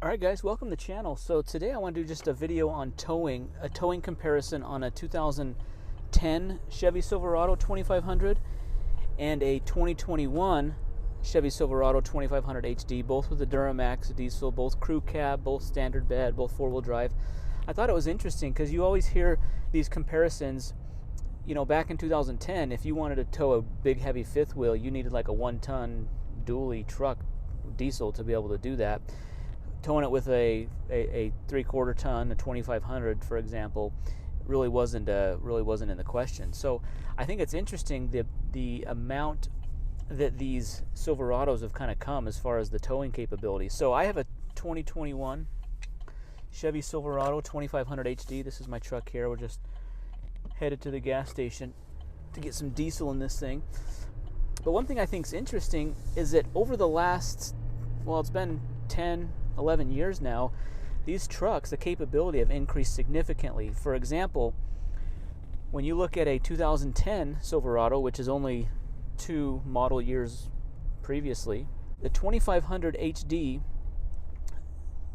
Alright guys, welcome to the channel. So today I want to do just a video on towing, a towing comparison on a 2010 Chevy Silverado 2500 and a 2021 Chevy Silverado 2500 HD, both with the Duramax diesel, both crew cab, both standard bed, both four-wheel drive. I thought it was interesting because you always hear these comparisons. You know, back in 2010, if you wanted to tow a big heavy fifth wheel, you needed like a 1-ton dually truck diesel to be able to do that. Towing it with a 3/4 ton, a 2500, for example, really wasn't in the question. So I think it's interesting the amount that these Silverados have kind of come as far as the towing capability. So I have a 2021 Chevy Silverado 2500 HD. This is my truck here. We're just headed to the gas station to get some diesel in this thing. But one thing I think is interesting is that over the last, well, it's been 11 years now, these trucks, the capability have increased significantly. For example, when you look at a 2010 Silverado, which is only 2 model years previously, the 2500 HD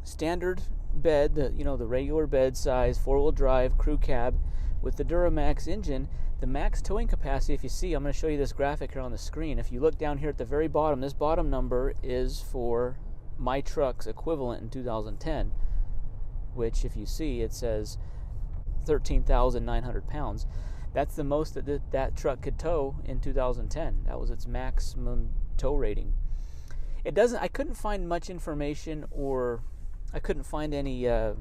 standard bed, the regular bed size, 4-wheel drive, crew cab with the Duramax engine, the max towing capacity, if you see, I'm going to show you this graphic here on the screen. If you look down here at the very bottom, this bottom number is for my truck's equivalent in 2010, which, if you see, it says 13,900 pounds. That's the most that truck could tow in 2010. That was its maximum tow rating. It doesn't. I couldn't find much information, or I couldn't find any, or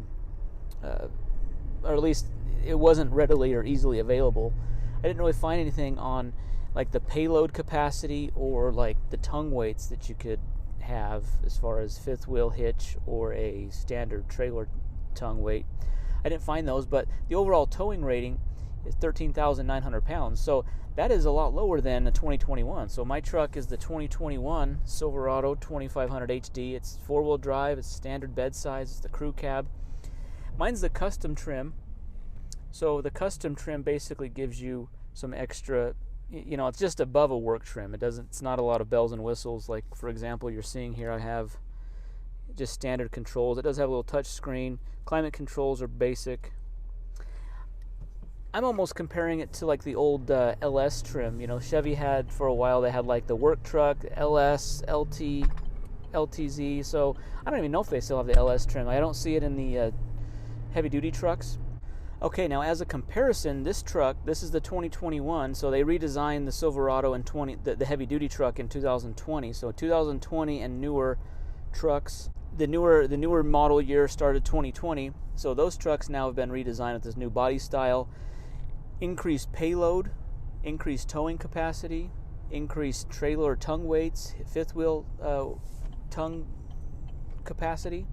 at least it wasn't readily or easily available. I didn't really find anything on like the payload capacity or like the tongue weights that you could have as far as fifth wheel hitch or a standard trailer tongue weight. I didn't find those, but the overall towing rating is 13,900 pounds. So that is a lot lower than the 2021. So my truck is the 2021 Silverado 2500 HD. It's 4-wheel drive, it's standard bed size, it's the crew cab. Mine's the custom trim. So the custom trim basically gives you some extra, it's just above a work trim. It's not a lot of bells and whistles. Like, for example, you're seeing here, I have just standard controls. It does have a little touch screen. Climate controls are basic. I'm almost comparing it to like the old LS trim. Chevy had, for a while, they had like the work truck, LS, LT, LTZ. So I don't even know if they still have the LS trim. I don't see it in the heavy duty trucks. Okay, now as a comparison, this truck, this is the 2021, so they redesigned the Silverado and the heavy-duty truck in 2020. So 2020 and newer trucks, the newer model year started 2020. So those trucks now have been redesigned with this new body style, increased payload, increased towing capacity, increased trailer tongue weights, fifth wheel tongue capacity.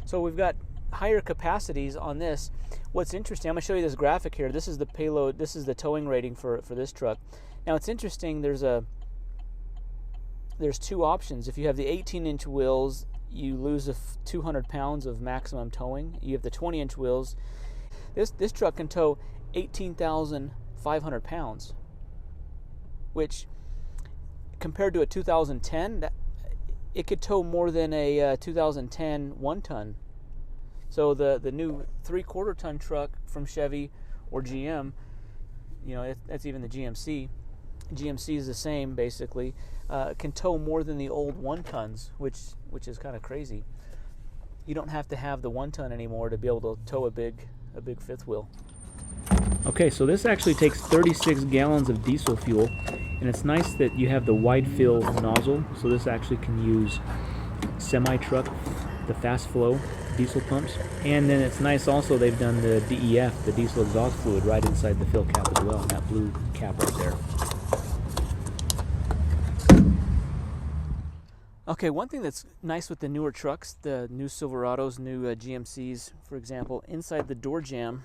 So we've got higher capacities on this. What's interesting, I'm going to show you this graphic here. This is the payload, this is the towing rating for this truck. Now it's interesting, there's 2 options. If you have the 18-inch wheels, you lose 200 pounds of maximum towing. You have the 20-inch wheels. This truck can tow 18,500 pounds, which compared to a 2010, it could tow more than a 2010 1-ton. So the new 3/4 ton truck from Chevy or GM, that's even the GMC. GMC is the same basically. Can tow more than the old 1-tons, which is kind of crazy. You don't have to have the 1-ton anymore to be able to tow a big fifth wheel. Okay, so this actually takes 36 gallons of diesel fuel, and it's nice that you have the wide fill nozzle. So this actually can use semi-truck, the fast flow diesel pumps. And then it's nice also they've done the DEF, the diesel exhaust fluid, right inside the fill cap as well, and that blue cap right there. Okay, one thing that's nice with the newer trucks, the new Silverados, new GMCs, for example, inside the door jamb,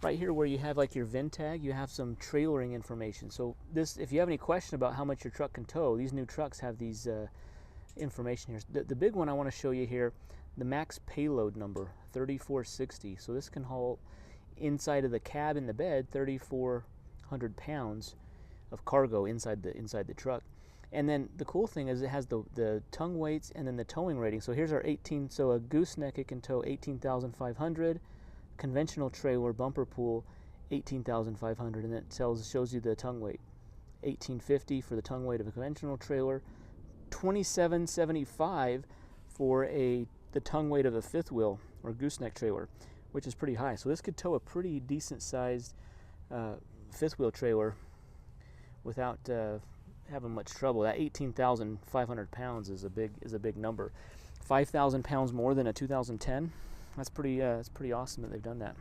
right here where you have like your VIN tag, you have some trailering information. So this, if you have any question about how much your truck can tow, these new trucks have these information here. The big one I want to show you here, the max payload number, 3460. So this can haul inside of the cab in the bed 3,400 pounds of cargo inside the truck. And then the cool thing is it has the tongue weights and then the towing rating. So here's our 18. So a gooseneck, it can tow 18,500. Conventional trailer bumper pull, 18,500, and it shows you the tongue weight. 1850 for the tongue weight of a conventional trailer, 2775 for the tongue weight of a fifth wheel or gooseneck trailer, which is pretty high. So this could tow a pretty decent sized fifth wheel trailer without having much trouble. That 18,500 pounds is a big number. 5,000 pounds more than a 2010. That's pretty awesome that they've done that.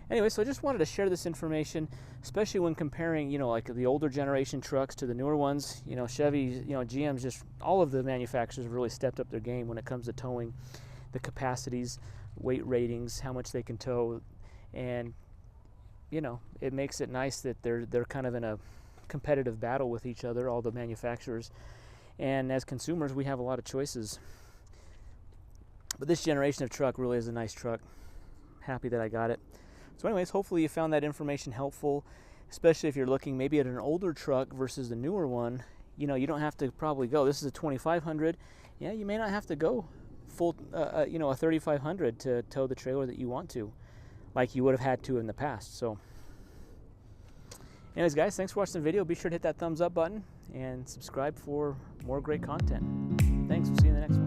Anyway, so I just wanted to share this information, especially when comparing, like the older generation trucks to the newer ones. Chevy, GM's, just all of the manufacturers have really stepped up their game when it comes to towing, the capacities, weight ratings, how much they can tow, and it makes it nice that they're kind of in a competitive battle with each other, all the manufacturers. And as consumers, we have a lot of choices. But this generation of truck really is a nice truck. Happy that I got it. So anyways, hopefully you found that information helpful, especially if you're looking maybe at an older truck versus the newer one. You don't have to probably go, this is a 2500. Yeah, you may not have to go full, a 3500 to tow the trailer that you want to, like you would have had to in the past. So anyways, guys, thanks for watching the video. Be sure to hit that thumbs up button and subscribe for more great content. Thanks. We'll see you in the next one.